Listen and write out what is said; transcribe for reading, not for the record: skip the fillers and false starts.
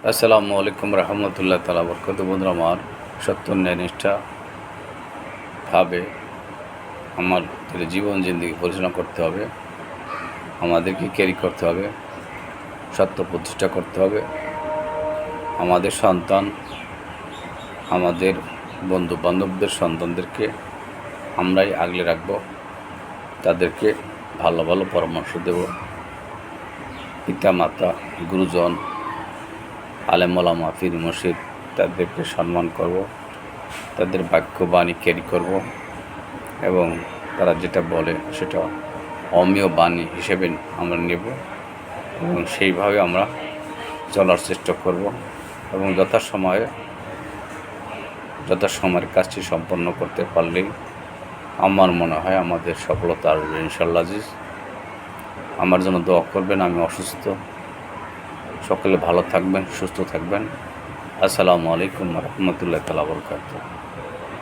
আসসালামু আলাইকুম রহমতুল্লাহ তালা বরকত। বন্ধুরা, আমার সত্য ন্যায়নিষ্ঠাভাবে আমাদের জীবন জিন্দিগি পরিচালনা করতে হবে, আমাদেরকে ক্যারি করতে হবে, সত্য প্রতিষ্ঠা করতে হবে। আমাদের সন্তান, আমাদের বন্ধু বান্ধবদের সন্তানদেরকে আমরাই আগলে রাখব, তাদেরকে ভালো ভালো পরামর্শ দেব। পিতা মাতা, গুরুজন, আলেম ওলামা, পীর মুর্শিদ, তাদেরকে সম্মান করব, তাদের বাক্য বাণী ক্যারি করব এবং তারা যেটা বলে সেটা অমীয় বাণী হিসেবে আমরা নেব এবং সেইভাবে আমরা চলার চেষ্টা করব এবং যথাসময়ের কাজটি সম্পন্ন করতে পারলেই আমার মনে হয় আমাদের সফলতা আসবে ইনশাআল্লাহ। আজিজ, আমার জন্য দোয়া করবেন। আমি অসুস্থ, সকলে ভালো থাকবেন, সুস্থ থাকবেন। আসসালামু আলাইকুম রহমতুল্লাহ তাআলা বরকাতুহু।